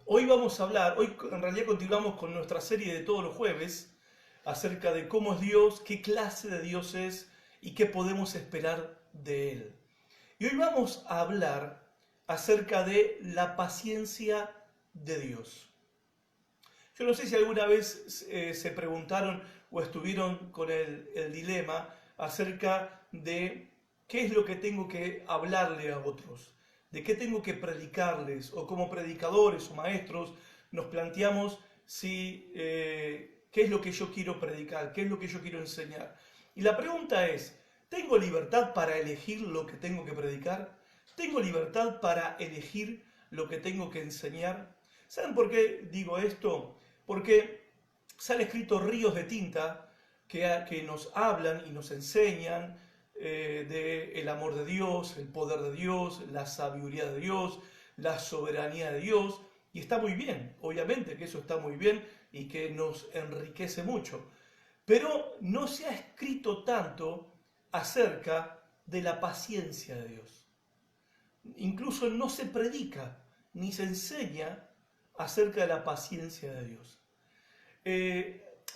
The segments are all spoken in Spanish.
Hoy vamos a hablar, hoy en realidad continuamos con nuestra serie de todos los jueves acerca de cómo es Dios, qué clase de Dios es y qué podemos esperar de Él. Y hoy vamos a hablar acerca de la paciencia de Dios. Yo no sé si alguna vez se preguntaron o estuvieron con el dilema acerca de qué es lo que tengo que hablarle a otros, de qué tengo que predicarles, o como predicadores o maestros nos planteamos qué es lo que yo quiero predicar, qué es lo que yo quiero enseñar. Y la pregunta es, ¿tengo libertad para elegir lo que tengo que predicar? ¿Tengo libertad para elegir lo que tengo que enseñar? ¿Saben por qué digo esto? Porque se han escrito ríos de tinta que nos hablan y nos enseñan del amor de Dios, el poder de Dios, la sabiduría de Dios, la soberanía de Dios. Y está muy bien, obviamente que eso está muy bien y que nos enriquece mucho. Pero no se ha escrito tanto acerca de la paciencia de Dios. Incluso no se predica ni se enseña acerca de la paciencia de Dios.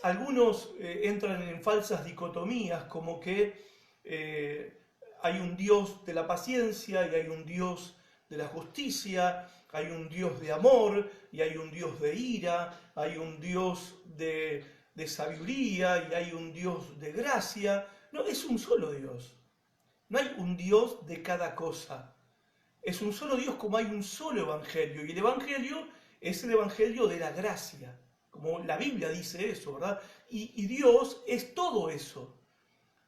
Algunos entran en falsas dicotomías como que hay un Dios de la paciencia y hay un Dios de la justicia, hay un Dios de amor y hay un Dios de ira, hay un Dios de sabiduría y hay un Dios de gracia. No, es un solo Dios. No hay un Dios de cada cosa. Es un solo Dios como hay un solo Evangelio. Y el Evangelio es el Evangelio de la gracia. Como la Biblia dice eso, ¿verdad? Y Dios es todo eso.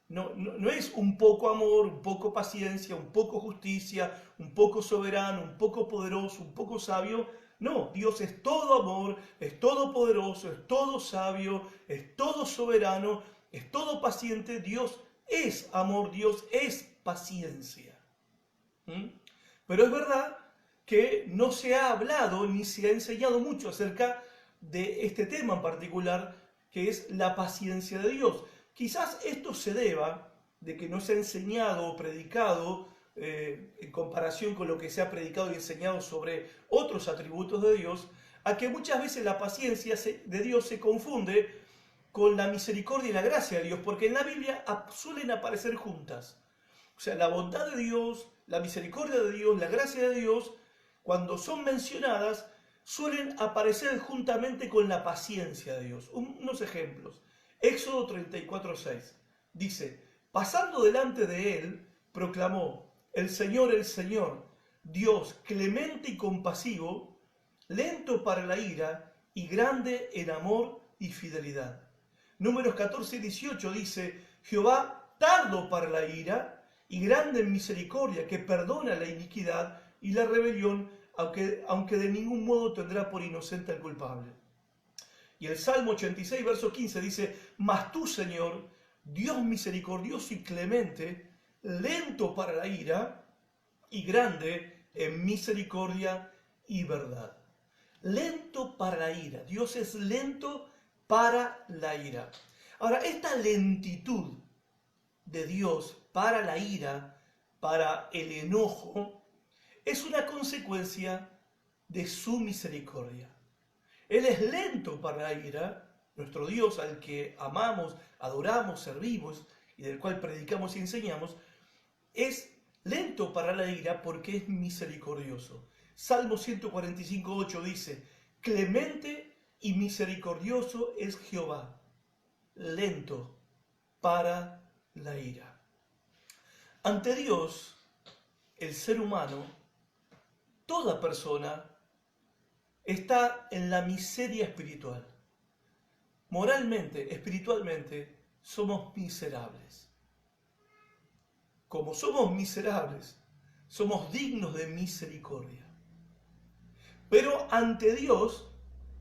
No es un poco amor, un poco paciencia, un poco justicia, un poco soberano, un poco poderoso, un poco sabio. No, Dios es todo amor, es todo poderoso, es todo sabio, es todo soberano, es todo paciente. Dios es amor, Dios es paciencia. ¿Mm? Pero es verdad que no se ha hablado ni se ha enseñado mucho acerca de este tema en particular, que es la paciencia de Dios. Quizás esto se deba de que no se ha enseñado o predicado en comparación con lo que se ha predicado y enseñado sobre otros atributos de Dios, a que muchas veces la paciencia de Dios se confunde con la misericordia y la gracia de Dios, porque en la Biblia suelen aparecer juntas. O sea, la bondad de Dios, la misericordia de Dios, la gracia de Dios, cuando son mencionadas, suelen aparecer juntamente con la paciencia de Dios. Unos ejemplos. Éxodo 34:6 dice, pasando delante de él, proclamó, el Señor, Dios clemente y compasivo, lento para la ira y grande en amor y fidelidad. Números 14:18 dice, Jehová tardo para la ira y grande en misericordia, que perdona la iniquidad y la rebelión, aunque de ningún modo tendrá por inocente al culpable. Y el Salmo 86, verso 15 dice, mas tú, Señor, Dios misericordioso y clemente, lento para la ira y grande en misericordia y verdad. Lento para la ira. Dios es lento para la ira. Ahora, esta lentitud de Dios para la ira, para el enojo, es una consecuencia de su misericordia. Él es lento para la ira, nuestro Dios al que amamos, adoramos, servimos y del cual predicamos y enseñamos, es lento para la ira porque es misericordioso. Salmo 145:8 dice, clemente y misericordioso es Jehová, lento para la ira. Ante Dios, el ser humano, toda persona, está en la miseria espiritual. Moralmente, espiritualmente, somos miserables. Como somos miserables, somos dignos de misericordia. Pero ante Dios,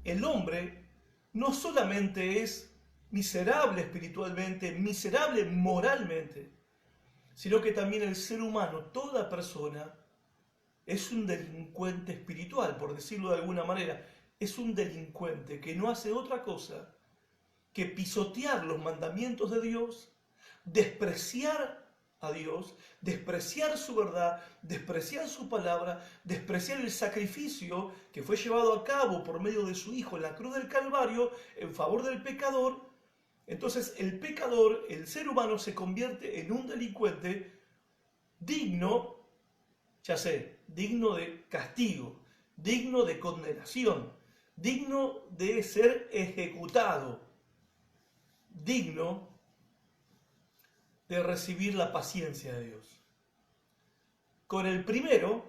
el hombre no solamente es miserable espiritualmente, miserable moralmente, sino que también el ser humano, toda persona, es un delincuente espiritual, por decirlo de alguna manera. Es un delincuente que no hace otra cosa que pisotear los mandamientos de Dios, despreciar a Dios, despreciar su verdad, despreciar su palabra, despreciar el sacrificio que fue llevado a cabo por medio de su Hijo en la cruz del Calvario en favor del pecador. Entonces el pecador, el ser humano, se convierte en un delincuente digno, ya sé, digno de castigo, digno de condenación, digno de ser ejecutado, digno de recibir la paciencia de Dios. Con el primero,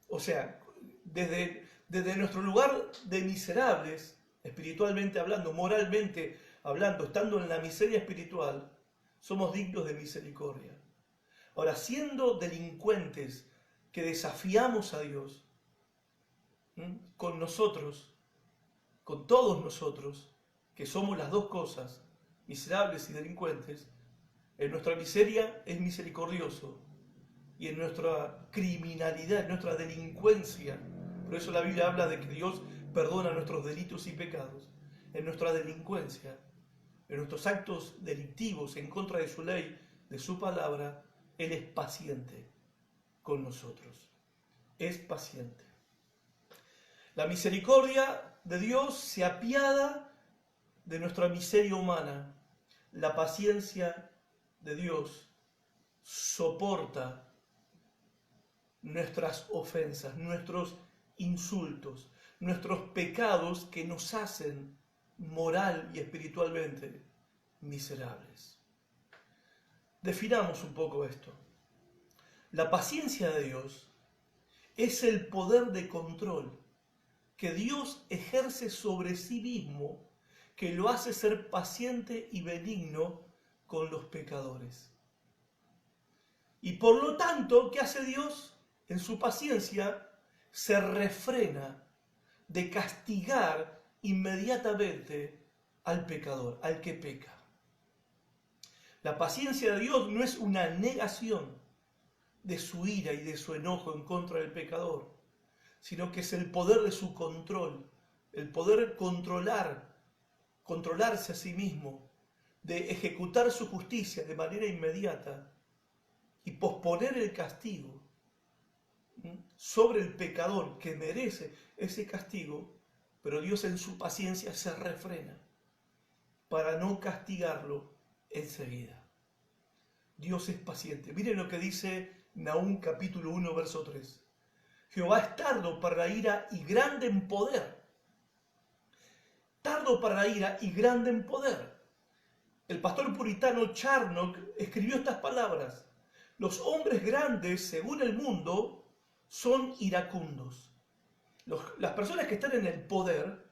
o sea, desde nuestro lugar de miserables, espiritualmente hablando, moralmente hablando, estando en la miseria espiritual, somos dignos de misericordia. Ahora, siendo delincuentes que desafiamos a Dios, con nosotros, con todos nosotros, que somos las dos cosas, miserables y delincuentes, en nuestra miseria es misericordioso y en nuestra criminalidad, en nuestra delincuencia, por eso la Biblia habla de que Dios perdona nuestros delitos y pecados, en nuestra delincuencia, en nuestros actos delictivos en contra de su ley, de su palabra, Él es paciente con nosotros, es paciente. La misericordia de Dios se apiada de nuestra miseria humana, la paciencia de Dios soporta nuestras ofensas, nuestros insultos, nuestros pecados que nos hacen moral y espiritualmente miserables. Definamos un poco esto. La paciencia de Dios es el poder de control que Dios ejerce sobre sí mismo, que lo hace ser paciente y benigno con los pecadores. Y por lo tanto, ¿qué hace Dios? En su paciencia se refrena de castigar inmediatamente al pecador, al que peca. La paciencia de Dios no es una negación de su ira y de su enojo en contra del pecador, sino que es el poder de su control, el poder controlarse a sí mismo, de ejecutar su justicia de manera inmediata y posponer el castigo sobre el pecador que merece ese castigo, pero Dios en su paciencia se refrena para no castigarlo enseguida. Dios es paciente. Miren lo que dice Nahum capítulo 1, verso 3. Jehová es tardo para la ira y grande en poder. Tardo para la ira y grande en poder. El pastor puritano Charnock escribió estas palabras: los hombres grandes, según el mundo, son iracundos. Las personas que están en el poder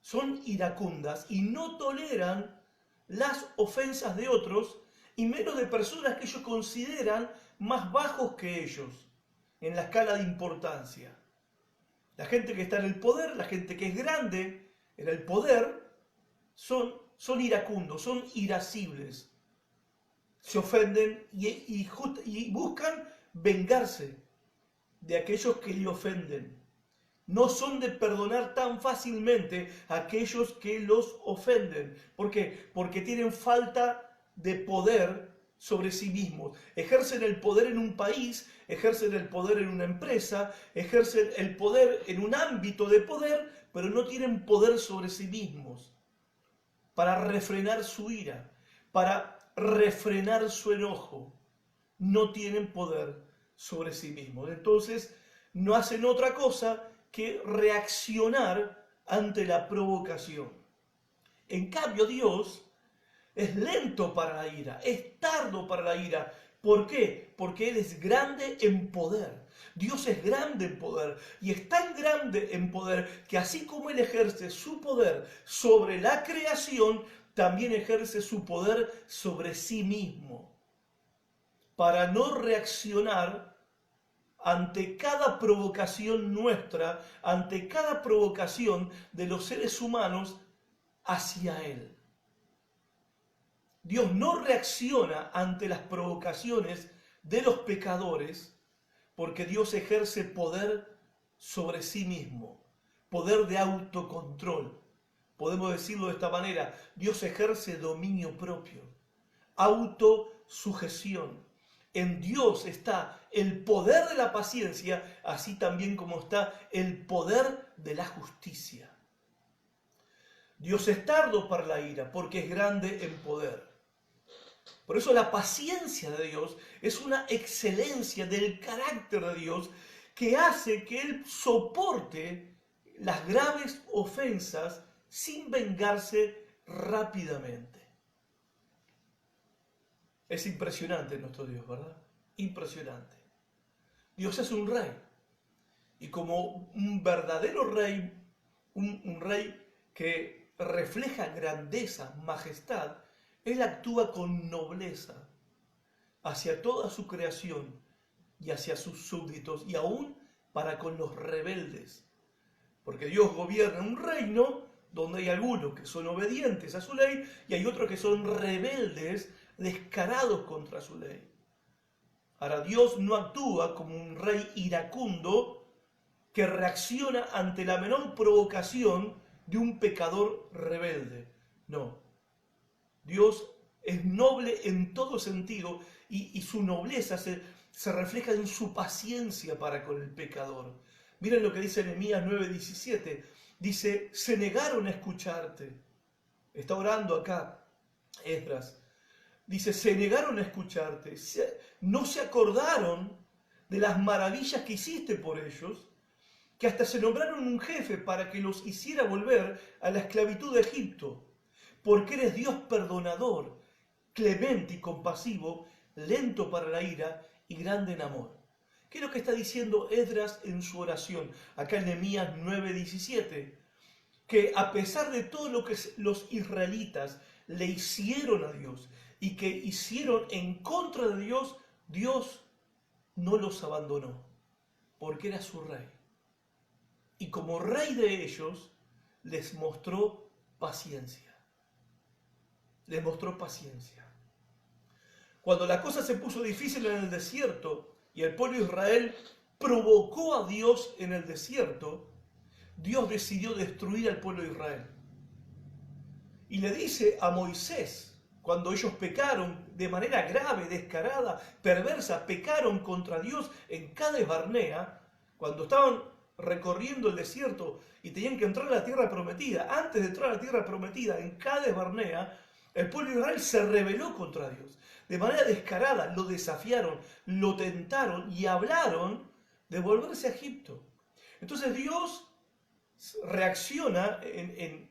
son iracundas y no toleran las ofensas de otros, y menos de personas que ellos consideran más bajos que ellos en la escala de importancia. La gente que está en el poder, la gente que es grande en el poder, son iracundos, son irascibles. Se ofenden y buscan vengarse de aquellos que le ofenden. No son de perdonar tan fácilmente a aquellos que los ofenden. ¿Por qué? Porque tienen falta de poder sobre sí mismos. Ejercen el poder en un país, ejercen el poder en una empresa, ejercen el poder en un ámbito de poder, pero no tienen poder sobre sí mismos para refrenar su ira, para refrenar su enojo. No tienen poder sobre sí mismos. Entonces no hacen otra cosa que reaccionar ante la provocación. En cambio, Dios es lento para la ira, es tardo para la ira. ¿Por qué? Porque Él es grande en poder. Dios es grande en poder y es tan grande en poder que así como Él ejerce su poder sobre la creación, también ejerce su poder sobre sí mismo, para no reaccionar ante cada provocación nuestra, ante cada provocación de los seres humanos hacia Él. Dios no reacciona ante las provocaciones de los pecadores porque Dios ejerce poder sobre sí mismo, poder de autocontrol. Podemos decirlo de esta manera: Dios ejerce dominio propio, autosujeción. en Dios está el poder de la paciencia, así también como está el poder de la justicia. Dios es tardo para la ira, porque es grande en poder. Por eso la paciencia de Dios es una excelencia del carácter de Dios que hace que Él soporte las graves ofensas sin vengarse rápidamente. Es impresionante nuestro Dios, ¿verdad? Impresionante. Dios es un rey. Y como un verdadero rey, un rey que refleja grandeza, majestad, Él actúa con nobleza hacia toda su creación y hacia sus súbditos, y aún para con los rebeldes. Porque Dios gobierna un reino donde hay algunos que son obedientes a su ley y hay otros que son rebeldes, descarados contra su ley. Ahora, Dios no actúa como un rey iracundo que reacciona ante la menor provocación de un pecador rebelde. No. Dios es noble en todo sentido y su nobleza se refleja en su paciencia para con el pecador. Miren lo que dice Nehemías 9:17. Dice, se negaron a escucharte. Está orando acá Esdras. Dice, se negaron a escucharte. No se acordaron de las maravillas que hiciste por ellos, que hasta se nombraron un jefe para que los hiciera volver a la esclavitud de Egipto. Porque eres Dios perdonador, clemente y compasivo, lento para la ira y grande en amor. ¿Qué es lo que está diciendo Esdras en su oración? Acá en Nehemías 9:17. Que a pesar de todo lo que los israelitas le hicieron a Dios y que hicieron en contra de Dios, Dios no los abandonó, porque era su rey. Y como rey de ellos, les mostró paciencia. Les mostró paciencia. Cuando la cosa se puso difícil en el desierto y el pueblo de Israel provocó a Dios en el desierto, Dios decidió destruir al pueblo de Israel. Y le dice a Moisés, cuando ellos pecaron de manera grave, descarada, perversa, pecaron contra Dios en Cades Barnea, cuando estaban recorriendo el desierto y tenían que entrar a la tierra prometida, antes de entrar a la tierra prometida, en Cades Barnea, el pueblo de Israel se rebeló contra Dios. De manera descarada lo desafiaron, lo tentaron y hablaron de volverse a Egipto. Entonces Dios reacciona en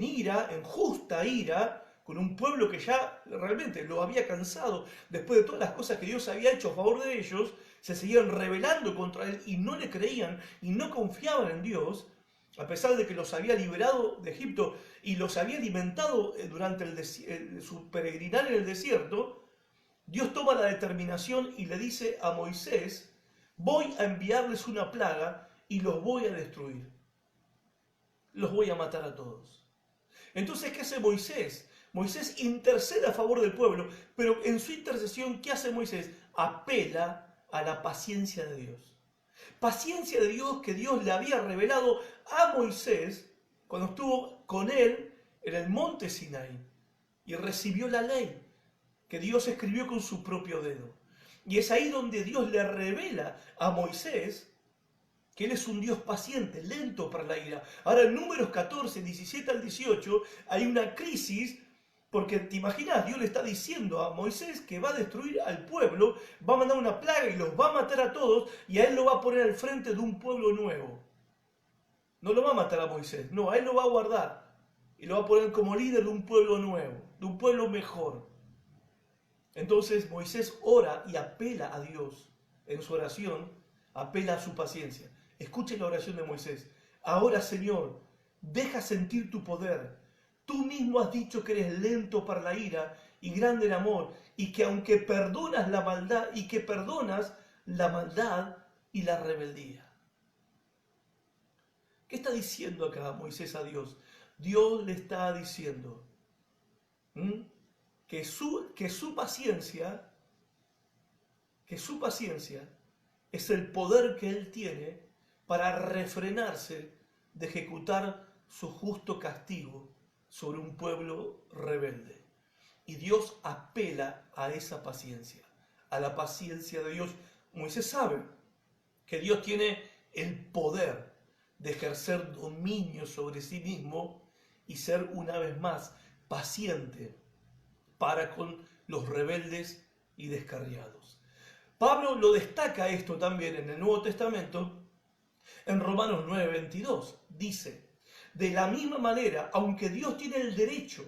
ira, en justa ira, con un pueblo que ya realmente lo había cansado. Después de todas las cosas que Dios había hecho a favor de ellos, se seguían rebelando contra Él y no le creían y no confiaban en Dios, a pesar de que los había liberado de Egipto y los había alimentado durante su peregrinar en el desierto. Dios toma la determinación y le dice a Moisés, voy a enviarles una plaga y los voy a destruir. Los voy a matar a todos. Entonces, ¿qué hace Moisés? Moisés intercede a favor del pueblo, pero en su intercesión, ¿qué hace Moisés? Apela a la paciencia de Dios. Paciencia de Dios que Dios le había revelado a Moisés cuando estuvo con él en el monte Sinaí y recibió la ley que Dios escribió con su propio dedo. Y es ahí donde Dios le revela a Moisés que Él es un Dios paciente, lento para la ira. Ahora en Números 14, 17 al 18, hay una crisis, porque te imaginas, Dios le está diciendo a Moisés que va a destruir al pueblo, va a mandar una plaga y los va a matar a todos, y a él lo va a poner al frente de un pueblo nuevo. No lo va a matar a Moisés, no, a él lo va a guardar, y lo va a poner como líder de un pueblo nuevo, de un pueblo mejor. Entonces Moisés ora y apela a Dios en su oración, apela a su paciencia. Escuchen la oración de Moisés. Ahora, Señor, deja sentir tu poder. Tú mismo has dicho que eres lento para la ira y grande en amor, y que aunque perdonas la maldad, y que perdonas la maldad y la rebeldía. ¿Qué está diciendo acá Moisés a Dios? Dios le está diciendo que su paciencia es el poder que Él tiene para refrenarse de ejecutar su justo castigo sobre un pueblo rebelde. Y Dios apela a esa paciencia, a la paciencia de Dios. Moisés sabe que Dios tiene el poder de ejercer dominio sobre sí mismo y ser una vez más paciente para con los rebeldes y descarriados. Pablo lo destaca esto también en el Nuevo Testamento, en Romanos 9:22. Dice, de la misma manera, aunque Dios tiene el derecho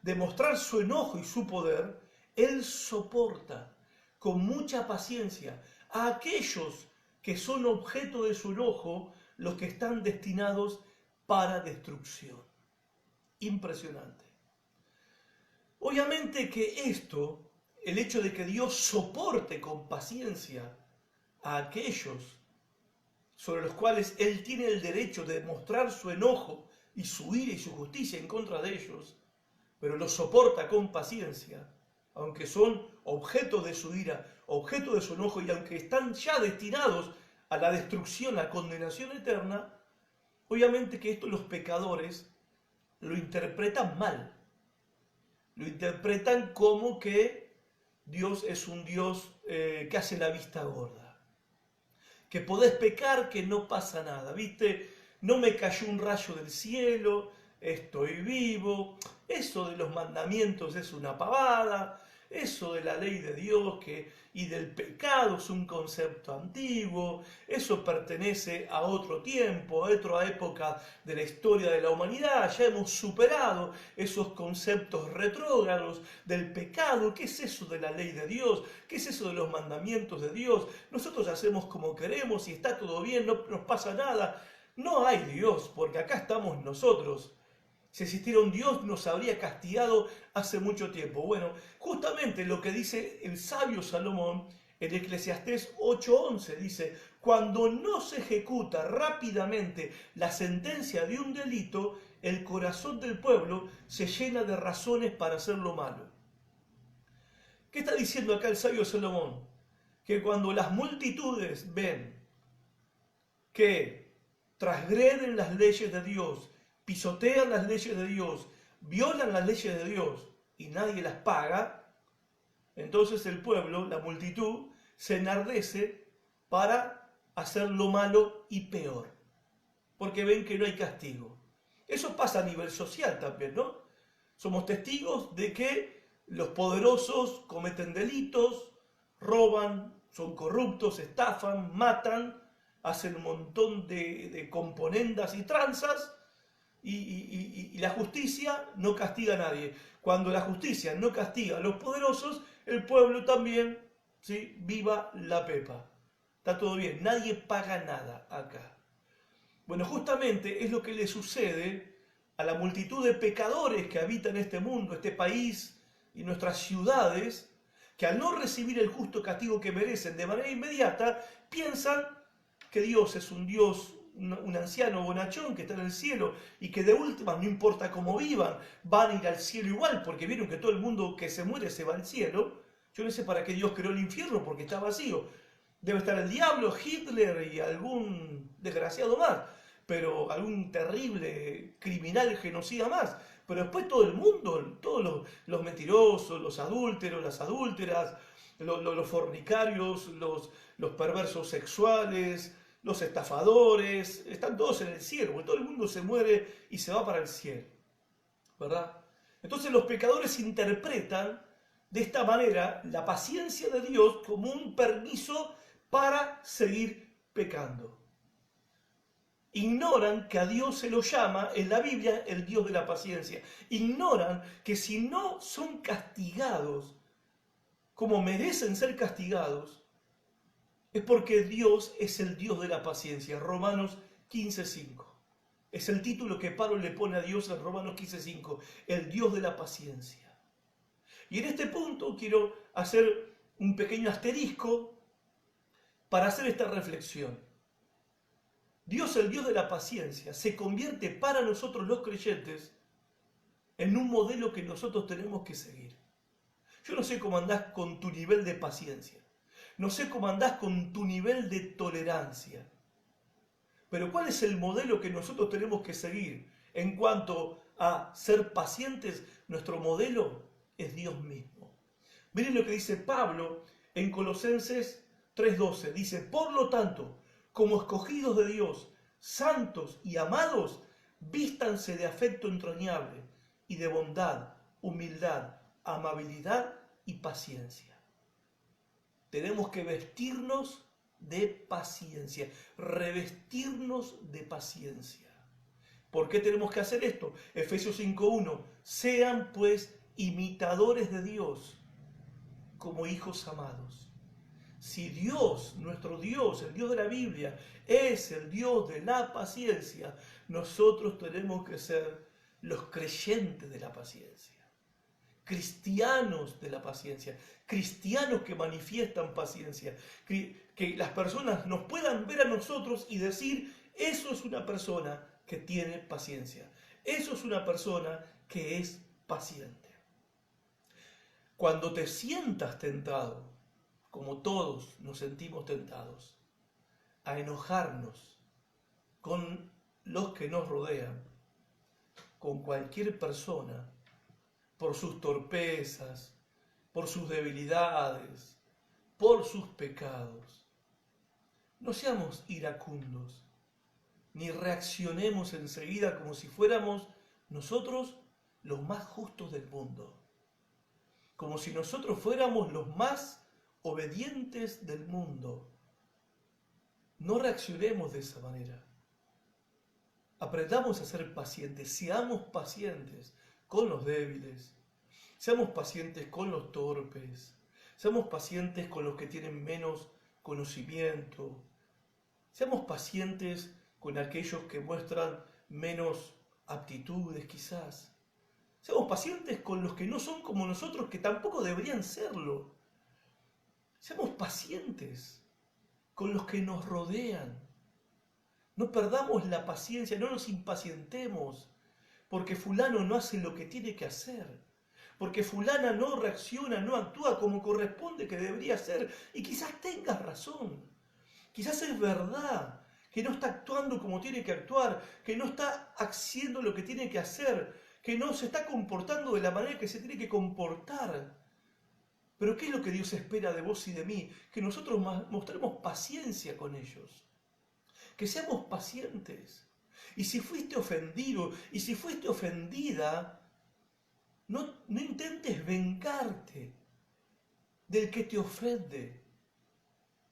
de mostrar su enojo y su poder, Él soporta con mucha paciencia a aquellos que son objeto de su enojo, los que están destinados para destrucción. Impresionante. Obviamente que esto, el hecho de que Dios soporte con paciencia a aquellos sobre los cuales Él tiene el derecho de demostrar su enojo y su ira y su justicia en contra de ellos, pero los soporta con paciencia, aunque son objeto de su ira, objeto de su enojo y aunque están ya destinados a la destrucción, a la condenación eterna, obviamente que esto los pecadores lo interpretan mal. Lo interpretan como que Dios es un Dios que hace la vista gorda. Que podés pecar, que no pasa nada, ¿viste? No me cayó un rayo del cielo, estoy vivo. Eso de los mandamientos es una pavada. Eso de la ley de Dios y del pecado es un concepto antiguo. Eso pertenece a otro tiempo, a otra época de la historia de la humanidad. Ya hemos superado esos conceptos retrógrados del pecado. ¿Qué es eso de la ley de Dios? ¿Qué es eso de los mandamientos de Dios? Nosotros hacemos como queremos y está todo bien, no nos pasa nada. No hay Dios, porque acá estamos nosotros. Si existiera un Dios nos habría castigado hace mucho tiempo. Bueno, justamente lo que dice el sabio Salomón en Eclesiastés 8:11 dice, cuando no se ejecuta rápidamente la sentencia de un delito, el corazón del pueblo se llena de razones para hacer lo malo. ¿Qué está diciendo acá el sabio Salomón? Que cuando las multitudes ven que transgreden las leyes de Dios, pisotean las leyes de Dios, violan las leyes de Dios y nadie las paga, entonces el pueblo, la multitud, se enardece para hacer lo malo y peor, porque ven que no hay castigo. Eso pasa a nivel social también, ¿no? Somos testigos de que los poderosos cometen delitos, roban, son corruptos, estafan, matan, hacen un montón de componendas y tranzas, y la justicia no castiga a nadie. Cuando la justicia no castiga a los poderosos, el pueblo también, ¿sí? Viva la pepa. Está todo bien, nadie paga nada acá. Bueno, justamente es lo que le sucede a la multitud de pecadores que habitan este mundo, este país y nuestras ciudades, que al no recibir el justo castigo que merecen de manera inmediata, piensan que Dios es un Dios, un anciano bonachón que está en el cielo y que de última, no importa cómo vivan, van a ir al cielo igual, porque vieron que todo el mundo que se muere se va al cielo. Yo no sé para qué Dios creó el infierno, porque está vacío. Debe estar el diablo, Hitler y algún desgraciado más, pero algún terrible criminal genocida más. Pero después todo el mundo, todos los mentirosos, los adúlteros, las adúlteras, los fornicarios, los perversos sexuales, los estafadores, están todos en el cielo, porque todo el mundo se muere y se va para el cielo, ¿verdad? Entonces los pecadores interpretan de esta manera la paciencia de Dios como un permiso para seguir pecando. Ignoran que a Dios se lo llama en la Biblia el Dios de la paciencia. Ignoran que si no son castigados como merecen ser castigados, es porque Dios es el Dios de la paciencia. Romanos 15:5. Es el título que Pablo le pone a Dios en Romanos 15:5. El Dios de la paciencia. Y en este punto quiero hacer un pequeño asterisco para hacer esta reflexión. Dios, el Dios de la paciencia, se convierte para nosotros los creyentes en un modelo que nosotros tenemos que seguir. Yo no sé cómo andás con tu nivel de paciencia. No sé cómo andás con tu nivel de tolerancia. Pero ¿cuál es el modelo que nosotros tenemos que seguir en cuanto a ser pacientes? Nuestro modelo es Dios mismo. Miren lo que dice Pablo En Colosenses 3:12 dice, por lo tanto, como escogidos de Dios, santos y amados, vístanse de afecto entrañable y de bondad, humildad, amabilidad y paciencia. Tenemos que vestirnos de paciencia, revestirnos de paciencia. ¿Por qué tenemos que hacer esto? Efesios 5:1, sean pues imitadores de Dios como hijos amados. Si Dios, nuestro Dios, el Dios de la Biblia, es el Dios de la paciencia, nosotros tenemos que ser los creyentes de la paciencia, cristianos de la paciencia, cristianos que manifiestan paciencia, que las personas nos puedan ver a nosotros y decir, eso es una persona que tiene paciencia, eso es una persona que es paciente. Cuando te sientas tentado, como todos nos sentimos tentados, a enojarnos con los que nos rodean, con cualquier persona, por sus torpezas, por sus debilidades, por sus pecados. No seamos iracundos, ni reaccionemos enseguida como si fuéramos nosotros los más justos del mundo, como si nosotros fuéramos los más obedientes del mundo. No reaccionemos de esa manera. Aprendamos a ser pacientes, seamos pacientes con los débiles, seamos pacientes con los torpes, seamos pacientes con los que tienen menos conocimiento, seamos pacientes con aquellos que muestran menos aptitudes quizás, seamos pacientes con los que no son como nosotros, que tampoco deberían serlo. Seamos pacientes con los que nos rodean. No perdamos la paciencia, no nos impacientemos, porque fulano no hace lo que tiene que hacer, porque fulana no reacciona, no actúa como corresponde que debería hacer, y quizás tengas razón, quizás es verdad que no está actuando como tiene que actuar, que no está haciendo lo que tiene que hacer, que no se está comportando de la manera que se tiene que comportar. Pero ¿qué es lo que Dios espera de vos y de mí? Que nosotros mostremos paciencia con ellos. Que seamos pacientes. Y si fuiste ofendido, y si fuiste ofendida, no intentes vengarte del que te ofende.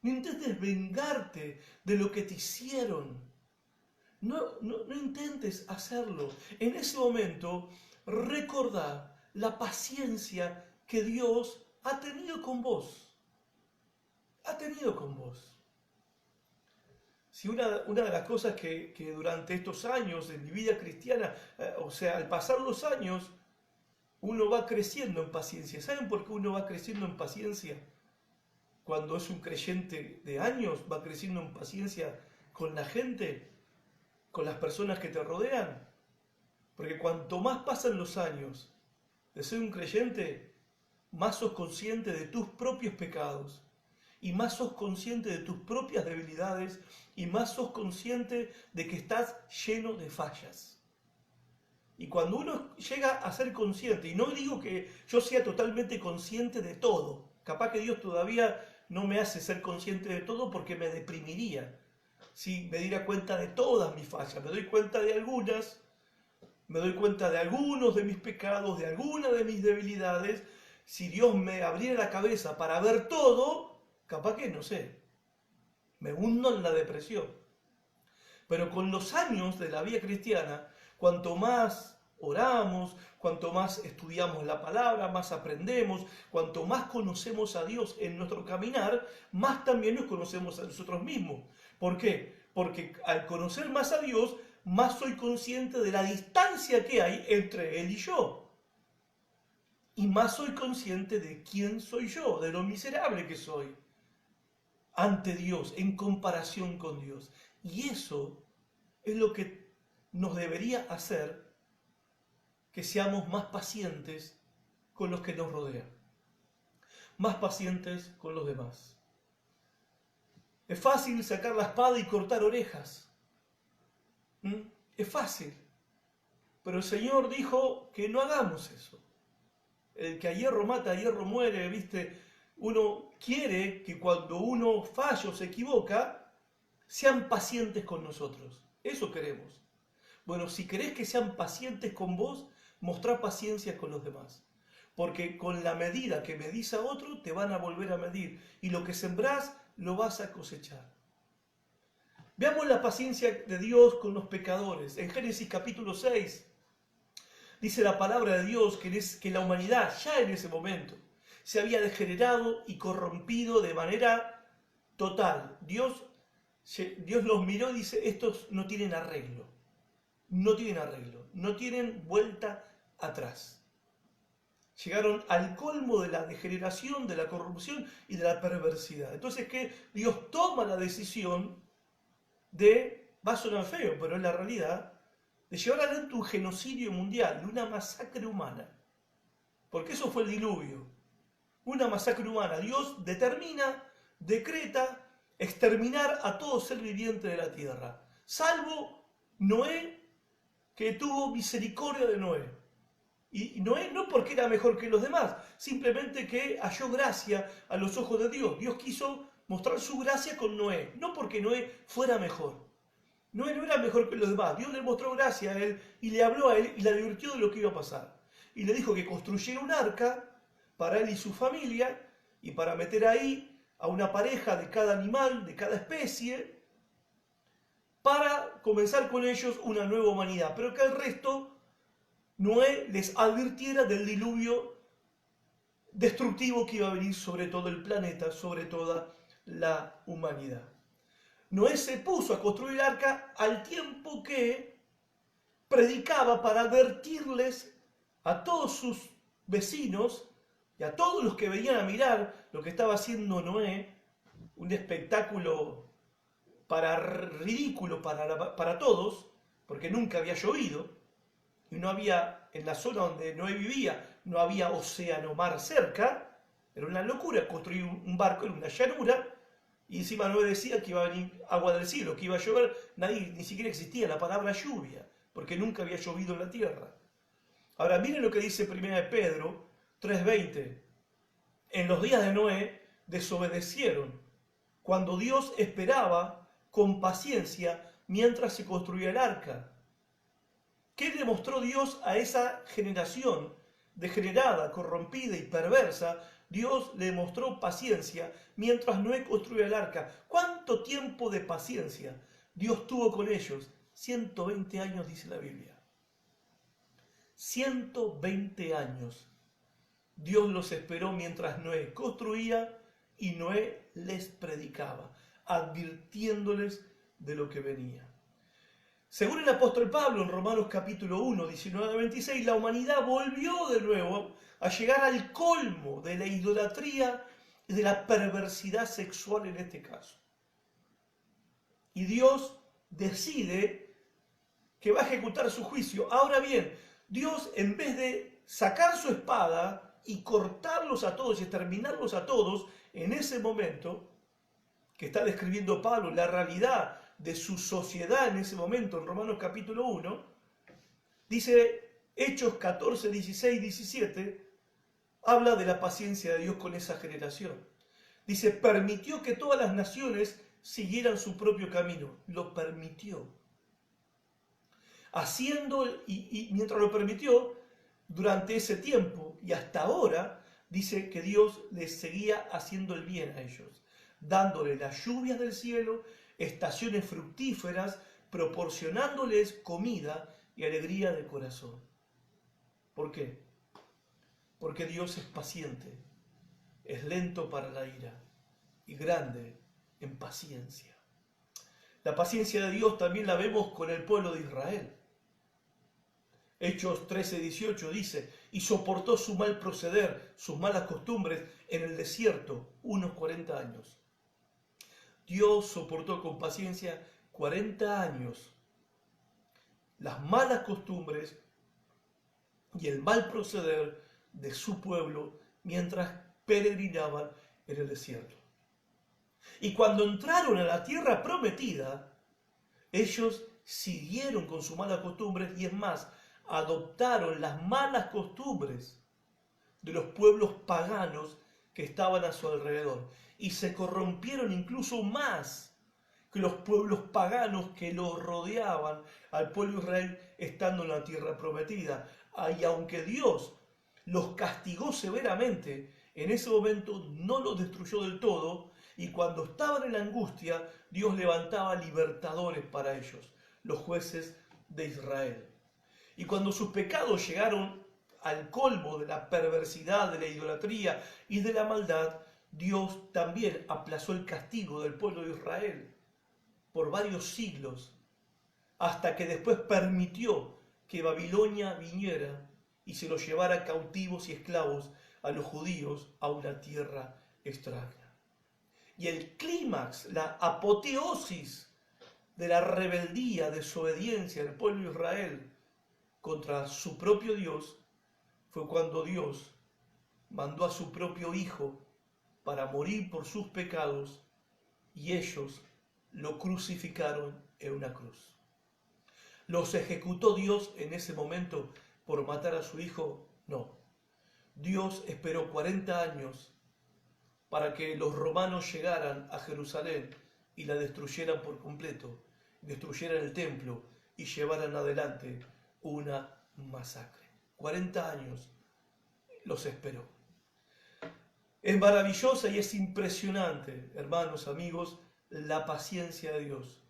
No intentes vengarte de lo que te hicieron. No intentes hacerlo. En ese momento, recordá la paciencia que Dios ha tenido con vos. Ha tenido con vos. Si una de las cosas que durante estos años en mi vida cristiana, o sea, al pasar los años, uno va creciendo en paciencia. ¿Saben por qué uno va creciendo en paciencia? Cuando es un creyente de años, va creciendo en paciencia con la gente, con las personas que te rodean. Porque cuanto más pasan los años de ser un creyente, más sos consciente de tus propios pecados, y más sos consciente de tus propias debilidades, y más sos consciente de que estás lleno de fallas. Y cuando uno llega a ser consciente, y no digo que yo sea totalmente consciente de todo, capaz que Dios todavía no me hace ser consciente de todo porque me deprimiría si me diera cuenta de todas mis fallas. Me doy cuenta de algunas, me doy cuenta de algunos de mis pecados, de algunas de mis debilidades. Si Dios me abriera la cabeza para ver todo, capaz que, no sé, me hundo en la depresión. Pero con los años de la vida cristiana, cuanto más oramos, cuanto más estudiamos la palabra, más aprendemos, cuanto más conocemos a Dios en nuestro caminar, más también nos conocemos a nosotros mismos. ¿Por qué? Porque al conocer más a Dios, más soy consciente de la distancia que hay entre Él y yo. Y más soy consciente de quién soy yo, de lo miserable que soy ante Dios, en comparación con Dios. Y eso es lo que nos debería hacer que seamos más pacientes con los que nos rodean, más pacientes con los demás. Es fácil sacar la espada y cortar orejas. Es fácil. Pero el Señor dijo que no hagamos eso. El que a hierro mata, a hierro muere, ¿viste? Uno quiere que cuando uno falla o se equivoca, sean pacientes con nosotros. Eso queremos. Bueno, si querés que sean pacientes con vos, mostrá paciencia con los demás. Porque con la medida que medís a otro, te van a volver a medir. Y lo que sembrás, lo vas a cosechar. Veamos la paciencia de Dios con los pecadores. En Génesis capítulo 6, dice la palabra de Dios que la humanidad ya en ese momento se había degenerado y corrompido de manera total. Dios los miró y dice, estos no tienen arreglo. No tienen arreglo. No tienen vuelta atrás. Llegaron al colmo de la degeneración, de la corrupción y de la perversidad. Entonces, ¿qué? Dios toma la decisión va a sonar feo, pero es la realidad, de llevar adelante un genocidio mundial, una masacre humana. Porque eso fue el diluvio. Una masacre humana. Dios determina, decreta, exterminar a todo ser viviente de la tierra. Salvo Noé, que tuvo misericordia de Noé. Y Noé no porque era mejor que los demás, simplemente que halló gracia a los ojos de Dios. Dios quiso mostrar su gracia con Noé, no porque Noé fuera mejor. Noé no era mejor que los demás. Dios le mostró gracia a él y le habló a él y le advirtió de lo que iba a pasar. Y le dijo que construyera un arca para él y su familia y para meter ahí a una pareja de cada animal, de cada especie, para comenzar con ellos una nueva humanidad. Pero que el resto, Noé les advirtiera del diluvio destructivo que iba a venir sobre todo el planeta, sobre toda la humanidad. Noé se puso a construir el arca al tiempo que predicaba para advertirles a todos sus vecinos y a todos los que venían a mirar lo que estaba haciendo Noé, un espectáculo ridículo para todos, porque nunca había llovido, y no había, en la zona donde Noé vivía, no había océano, mar cerca, era una locura construir un barco en una llanura. Y encima Noé decía que iba a venir agua del cielo, que iba a llover. Ni siquiera existía la palabra lluvia, porque nunca había llovido en la tierra. Ahora miren lo que dice 1 Pedro 3:20. En los días de Noé desobedecieron, cuando Dios esperaba con paciencia mientras se construía el arca. ¿Qué le mostró Dios a esa generación degenerada, corrompida y perversa? Dios le mostró paciencia mientras Noé construía el arca. ¿Cuánto tiempo de paciencia Dios tuvo con ellos? 120 años, dice la Biblia. 120 años. Dios los esperó mientras Noé construía y Noé les predicaba, advirtiéndoles de lo que venía. Según el apóstol Pablo en Romanos capítulo 1, 19-26, la humanidad volvió de nuevo a llegar al colmo de la idolatría y de la perversidad sexual en este caso. Y Dios decide que va a ejecutar su juicio. Ahora bien, Dios, en vez de sacar su espada y cortarlos a todos y exterminarlos a todos, en ese momento que está describiendo Pablo, la realidad de su sociedad en ese momento, en Romanos capítulo 1, dice Hechos 14, 16, 17, habla de la paciencia de Dios con esa generación. Dice, permitió que todas las naciones siguieran su propio camino. Lo permitió. Haciendo, y mientras lo permitió, durante ese tiempo y hasta ahora, dice que Dios les seguía haciendo el bien a ellos, dándole las lluvias del cielo, estaciones fructíferas, proporcionándoles comida y alegría de corazón. ¿Por qué? Porque Dios es paciente, es lento para la ira y grande en paciencia. La paciencia de Dios también la vemos con el pueblo de Israel. Hechos 13:18 dice, y soportó su mal proceder, sus malas costumbres en el desierto unos 40 años. Dios soportó con paciencia 40 años las malas costumbres y el mal proceder de su pueblo mientras peregrinaban en el desierto. Y cuando entraron a la tierra prometida, ellos siguieron con sus malas costumbres y es más, adoptaron las malas costumbres de los pueblos paganos que estaban a su alrededor y se corrompieron incluso más que los pueblos paganos que los rodeaban al pueblo de Israel estando en la tierra prometida. Y aunque Dios los castigó severamente, en ese momento no los destruyó del todo, y cuando estaban en la angustia, Dios levantaba libertadores para ellos, los jueces de Israel. Y cuando sus pecados llegaron al colmo de la perversidad, de la idolatría y de la maldad, Dios también aplazó el castigo del pueblo de Israel por varios siglos, hasta que después permitió que Babilonia viniera y se los llevara cautivos y esclavos a los judíos a una tierra extraña. Y el clímax, la apoteosis de la rebeldía, desobediencia del pueblo de Israel contra su propio Dios, fue cuando Dios mandó a su propio Hijo para morir por sus pecados y ellos lo crucificaron en una cruz. ¿Los ejecutó Dios en ese momento por matar a su Hijo? No. Dios esperó 40 años para que los romanos llegaran a Jerusalén y la destruyeran por completo, destruyeran el templo y llevaran adelante una masacre. 40 años los esperó. Es maravillosa y es impresionante, hermanos, amigos, la paciencia de Dios.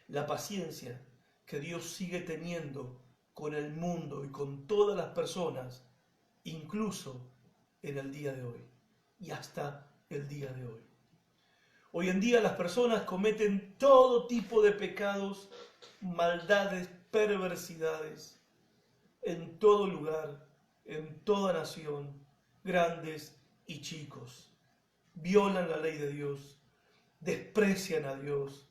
La paciencia que Dios sigue teniendo con el mundo y con todas las personas, incluso en el día de hoy y hasta el día de hoy. Hoy en día las personas cometen todo tipo de pecados, maldades, perversidades, en todo lugar, en toda nación, grandes y chicos. Violan la ley de Dios, desprecian a Dios,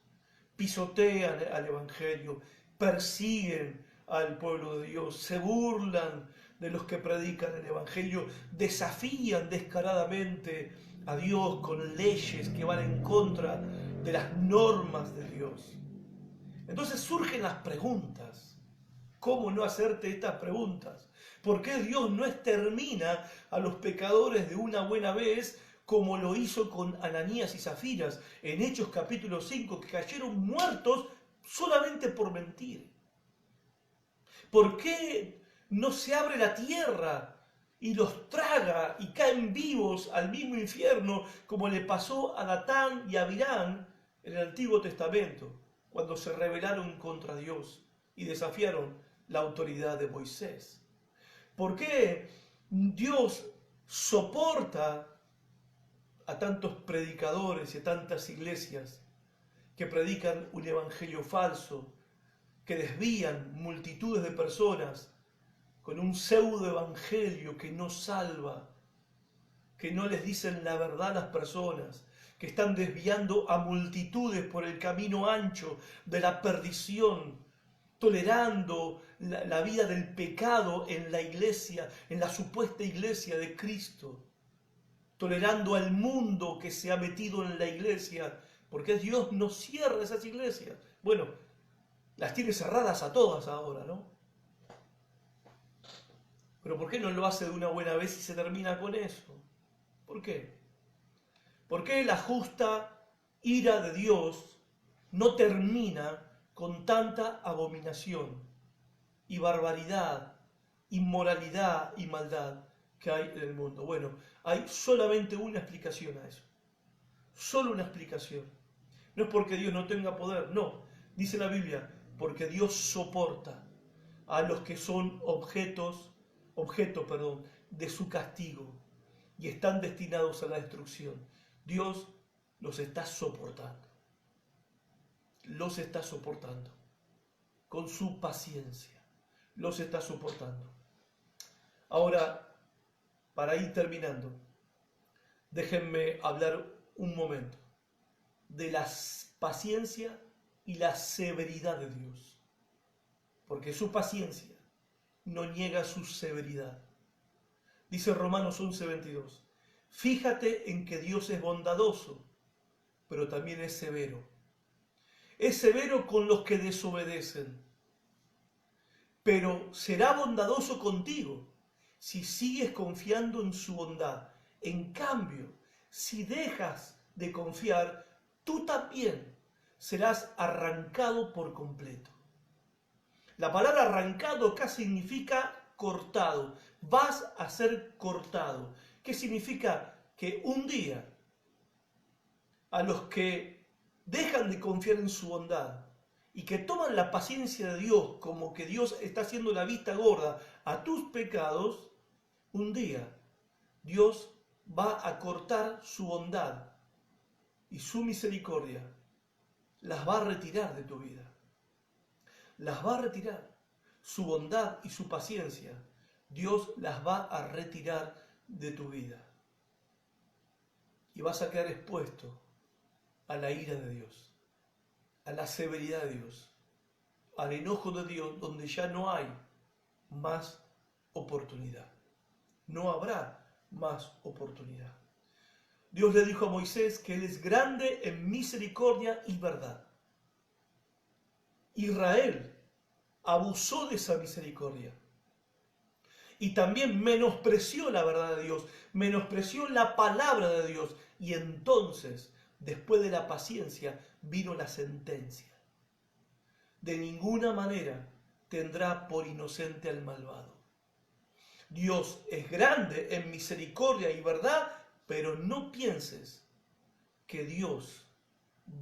pisotean al Evangelio, persiguen al pueblo de Dios, se burlan de los que predican el Evangelio, desafían descaradamente a Dios con leyes que van en contra de las normas de Dios. Entonces surgen las preguntas. ¿Cómo no hacerte estas preguntas? ¿Por qué Dios no extermina a los pecadores de una buena vez como lo hizo con Ananías y Zafiras en Hechos capítulo 5, que cayeron muertos solamente por mentir? ¿Por qué no se abre la tierra y los traga y caen vivos al mismo infierno como le pasó a Datán y a Abirán en el Antiguo Testamento, cuando se rebelaron contra Dios y desafiaron la autoridad de Moisés? ¿Por qué Dios soporta a tantos predicadores y a tantas iglesias que predican un evangelio falso, que desvían multitudes de personas con un pseudo evangelio que no salva, que no les dicen la verdad a las personas, que están desviando a multitudes por el camino ancho de la perdición, tolerando la vida del pecado en la iglesia, en la supuesta iglesia de Cristo, tolerando al mundo que se ha metido en la iglesia, porque Dios no cierra esas iglesias. Bueno, las tiene cerradas a todas ahora, ¿no? Pero ¿por qué no lo hace de una buena vez y se termina con eso? ¿Por qué? ¿Por qué la justa ira de Dios no termina con tanta abominación y barbaridad, inmoralidad y maldad que hay en el mundo? Bueno, hay solamente una explicación a eso. Solo una explicación. No es porque Dios no tenga poder, no. Dice la Biblia, porque Dios soporta a los que son objeto de su castigo y están destinados a la destrucción. Dios los está soportando. Los está soportando. Con su paciencia. Los está soportando. Ahora, para ir terminando, déjenme hablar un momento de la paciencia y la severidad de Dios. Porque su paciencia no niega su severidad. Dice Romanos 11:22, fíjate en que Dios es bondadoso, pero también es severo. Es severo con los que desobedecen, pero será bondadoso contigo si sigues confiando en su bondad En cambio, si dejas de confiar, tú también serás arrancado por completo. La palabra arrancado acá significa cortado. Vas a ser cortado. ¿Qué significa? Que un día a los que dejan de confiar en su bondad y que toman la paciencia de Dios como que Dios está haciendo la vista gorda a tus pecados, un día Dios va a cortar su bondad y su misericordia, las va a retirar de tu vida. Las va a retirar. Su bondad y su paciencia, Dios las va a retirar de tu vida. Y vas a quedar expuesto a la ira de Dios, a la severidad de Dios, al enojo de Dios, donde ya no hay más oportunidad. No habrá más oportunidad. Dios le dijo a Moisés que Él es grande en misericordia y verdad. Israel abusó de esa misericordia y también menospreció la verdad de Dios, menospreció la palabra de Dios, y entonces, después de la paciencia, vino la sentencia. De ninguna manera tendrá por inocente al malvado. Dios es grande en misericordia y verdad, pero no pienses que Dios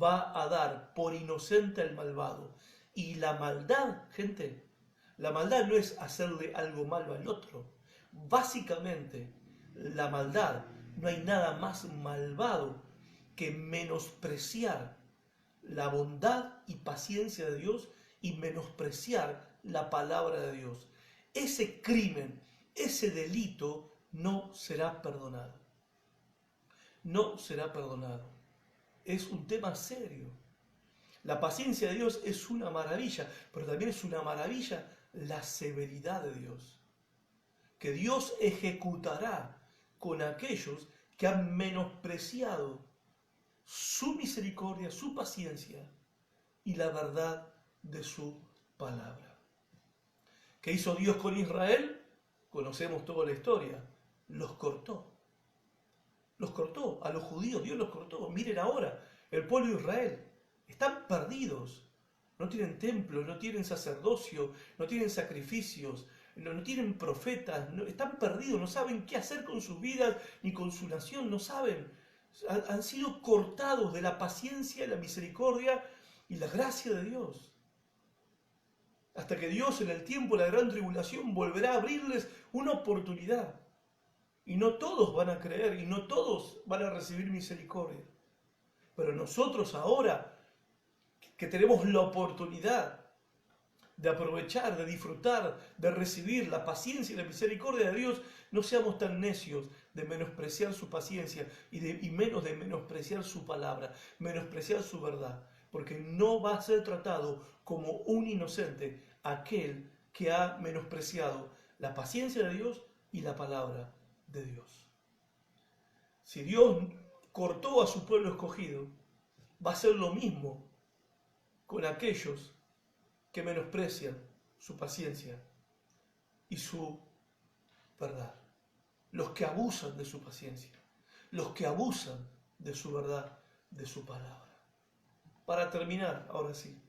va a dar por inocente al malvado. Y la maldad, gente, la maldad no es hacerle algo malo al otro. Básicamente, la maldad, no hay nada más malvado que menospreciar la bondad y paciencia de Dios y menospreciar la palabra de Dios. Ese crimen, ese delito no será perdonado. No será perdonado. Es un tema serio. La paciencia de Dios es una maravilla, pero también es una maravilla la severidad de Dios, que Dios ejecutará con aquellos que han menospreciado su misericordia, su paciencia y la verdad de su palabra. ¿Qué hizo Dios con Israel? Conocemos toda la historia. Los cortó. Los cortó a los judíos, Dios los cortó. Miren ahora, el pueblo de Israel. Están perdidos, no tienen templo, no tienen sacerdocio, no tienen sacrificios, no tienen profetas, están perdidos, no saben qué hacer con sus vidas ni con su nación, no saben. Han sido cortados de la paciencia, la misericordia y la gracia de Dios. Hasta que Dios en el tiempo de la gran tribulación volverá a abrirles una oportunidad. Y no todos van a creer y no todos van a recibir misericordia. Pero nosotros ahora, que tenemos la oportunidad de aprovechar, de disfrutar, de recibir la paciencia y la misericordia de Dios, no seamos tan necios de menospreciar su paciencia y menos de menospreciar su palabra, menospreciar su verdad, porque no va a ser tratado como un inocente aquel que ha menospreciado la paciencia de Dios y la palabra de Dios. Si Dios cortó a su pueblo escogido, va a ser lo mismo con aquellos que menosprecian su paciencia y su verdad. Los que abusan de su paciencia, los que abusan de su verdad, de su palabra. Para terminar, ahora sí.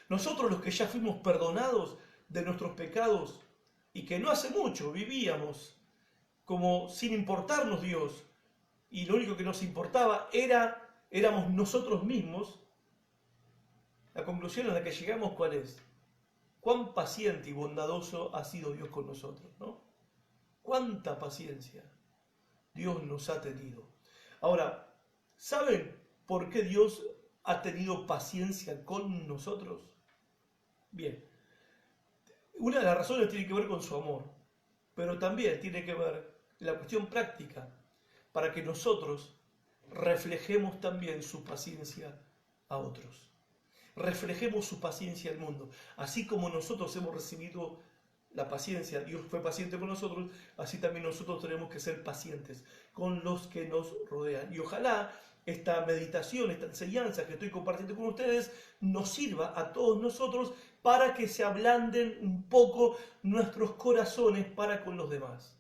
Nosotros los que ya fuimos perdonados de nuestros pecados y que no hace mucho vivíamos como sin importarnos Dios y lo único que nos importaba éramos nosotros mismos. La conclusión a la que llegamos, ¿cuál es? Cuán paciente y bondadoso ha sido Dios con nosotros, ¿no? Cuánta paciencia Dios nos ha tenido. Ahora, ¿saben por qué Dios ha tenido paciencia con nosotros? Bien, una de las razones tiene que ver con su amor, pero también tiene que ver la cuestión práctica, para que nosotros reflejemos también su paciencia a otros. Reflejemos su paciencia al mundo. Así como nosotros hemos recibido la paciencia, Dios fue paciente con nosotros, así también nosotros tenemos que ser pacientes con los que nos rodean. Y ojalá esta meditación, esta enseñanza que estoy compartiendo con ustedes, nos sirva a todos nosotros para que se ablanden un poco nuestros corazones para con los demás.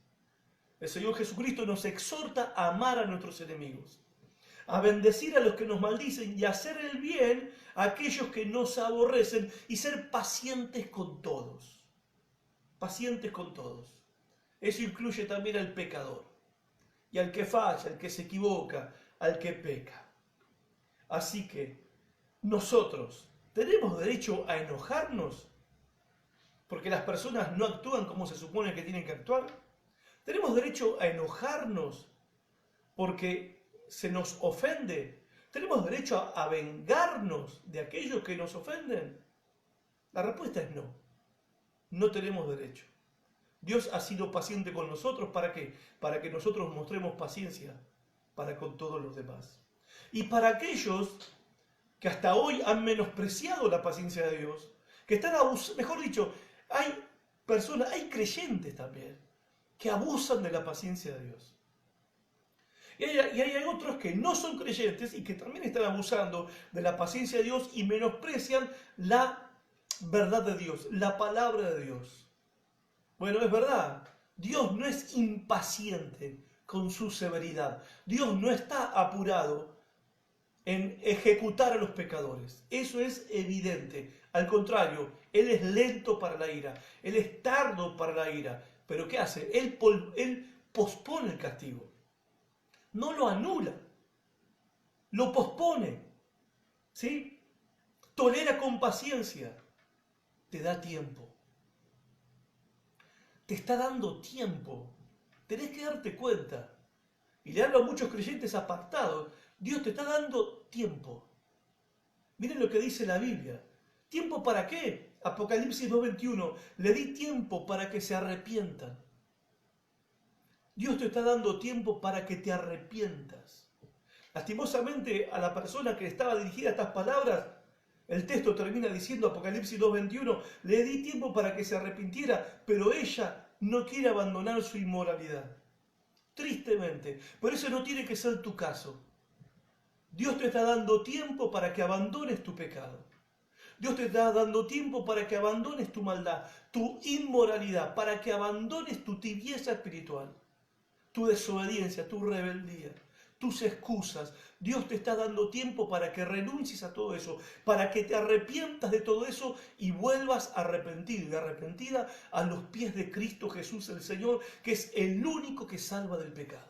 El Señor Jesucristo nos exhorta a amar a nuestros enemigos, a bendecir a los que nos maldicen y a hacer el bien a aquellos que nos aborrecen y ser pacientes con todos. Pacientes con todos. Eso incluye también al pecador y al que falla, al que se equivoca, al que peca. Así que nosotros tenemos derecho a enojarnos porque las personas no actúan como se supone que tienen que actuar. Tenemos derecho a enojarnos porque se nos ofende. ¿Tenemos derecho a vengarnos de aquellos que nos ofenden? La respuesta es no. No tenemos derecho. Dios ha sido paciente con nosotros. ¿Para qué? Para que nosotros mostremos paciencia para con todos los demás. Y para aquellos que hasta hoy han menospreciado la paciencia de Dios, que están abusando, mejor dicho, hay personas, hay creyentes también, que abusan de la paciencia de Dios. Y hay otros que no son creyentes y que también están abusando de la paciencia de Dios y menosprecian la verdad de Dios, la palabra de Dios. Bueno, es verdad, Dios no es impaciente con su severidad. Dios no está apurado en ejecutar a los pecadores. Eso es evidente. Al contrario, Él es lento para la ira, Él es tardo para la ira. ¿Pero qué hace? Él pospone el castigo. No lo anula, lo pospone, ¿sí? Tolera con paciencia, te da tiempo. Te está dando tiempo, tenés que darte cuenta. Y le hablo a muchos creyentes apartados, Dios te está dando tiempo. Miren lo que dice la Biblia. ¿Tiempo para qué? Apocalipsis 2:21, le di tiempo para que se arrepientan. Dios te está dando tiempo para que te arrepientas. Lastimosamente, a la persona que estaba dirigida a estas palabras, el texto termina diciendo, Apocalipsis 2:21, le di tiempo para que se arrepintiera, pero ella no quiere abandonar su inmoralidad. Tristemente, pero eso no tiene que ser tu caso. Dios te está dando tiempo para que abandones tu pecado. Dios te está dando tiempo para que abandones tu maldad, tu inmoralidad, para que abandones tu tibieza espiritual, tu desobediencia, tu rebeldía, tus excusas. Dios te está dando tiempo para que renuncies a todo eso, para que te arrepientas de todo eso y vuelvas arrepentido y arrepentida a los pies de Cristo Jesús el Señor, que es el único que salva del pecado.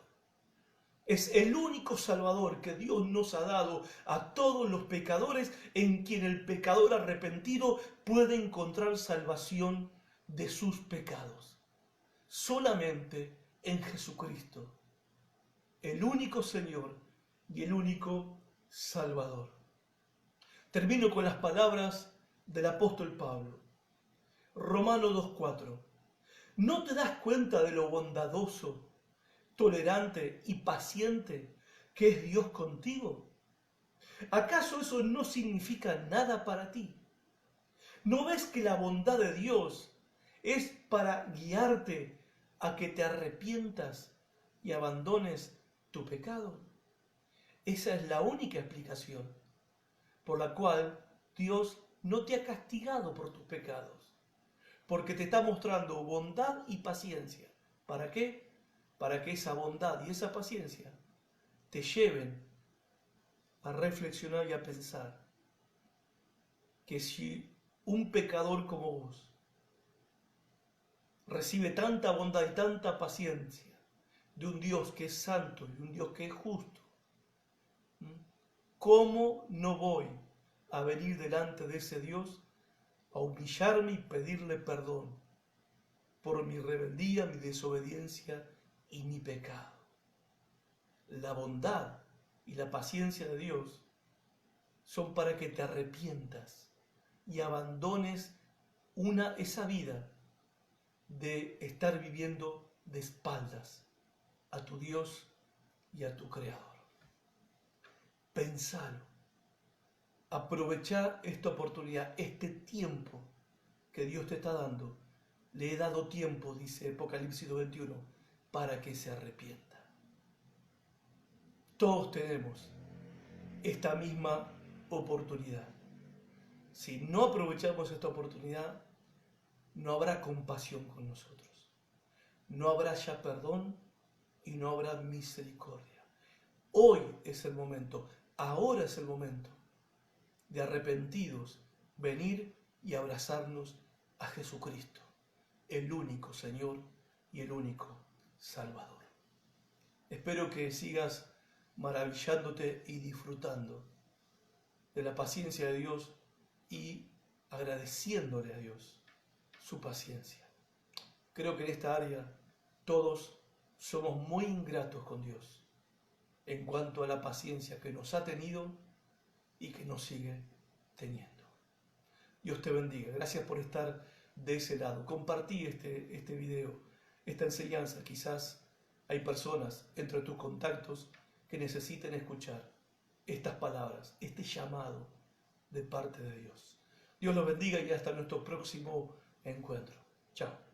Es el único Salvador que Dios nos ha dado a todos los pecadores, en quien el pecador arrepentido puede encontrar salvación de sus pecados. Solamente en Jesucristo, el único Señor y el único Salvador. Termino con las palabras del apóstol Pablo. Romanos 2:4. ¿No te das cuenta de lo bondadoso, tolerante y paciente que es Dios contigo? ¿Acaso eso no significa nada para ti? ¿No ves que la bondad de Dios es para guiarte a que te arrepientas y abandones tu pecado? Esa es la única explicación por la cual Dios no te ha castigado por tus pecados, porque te está mostrando bondad y paciencia. ¿Para qué? Para que esa bondad y esa paciencia te lleven a reflexionar y a pensar que si un pecador como vos recibe tanta bondad y tanta paciencia de un Dios que es santo y un Dios que es justo, ¿cómo no voy a venir delante de ese Dios a humillarme y pedirle perdón por mi rebeldía, mi desobediencia y mi pecado? La bondad y la paciencia de Dios son para que te arrepientas y abandones esa vida de estar viviendo de espaldas a tu Dios y a tu Creador. Pensalo. Aprovechá esta oportunidad, este tiempo que Dios te está dando. Le he dado tiempo, dice Apocalipsis 2:21, para que se arrepienta. Todos tenemos esta misma oportunidad. Si no aprovechamos esta oportunidad, no habrá compasión con nosotros. No habrá ya perdón y no habrá misericordia. Hoy es el momento, ahora es el momento de arrepentidos venir y abrazarnos a Jesucristo, el único Señor y el único Salvador. Espero que sigas maravillándote y disfrutando de la paciencia de Dios y agradeciéndole a Dios su paciencia. Creo que en esta área todos somos muy ingratos con Dios en cuanto a la paciencia que nos ha tenido y que nos sigue teniendo. Dios te bendiga. Gracias por estar de ese lado. Compartí este video, esta enseñanza. Quizás hay personas entre tus contactos que necesiten escuchar estas palabras, este llamado de parte de Dios. Dios los bendiga y hasta nuestro próximo encuentro. Chao.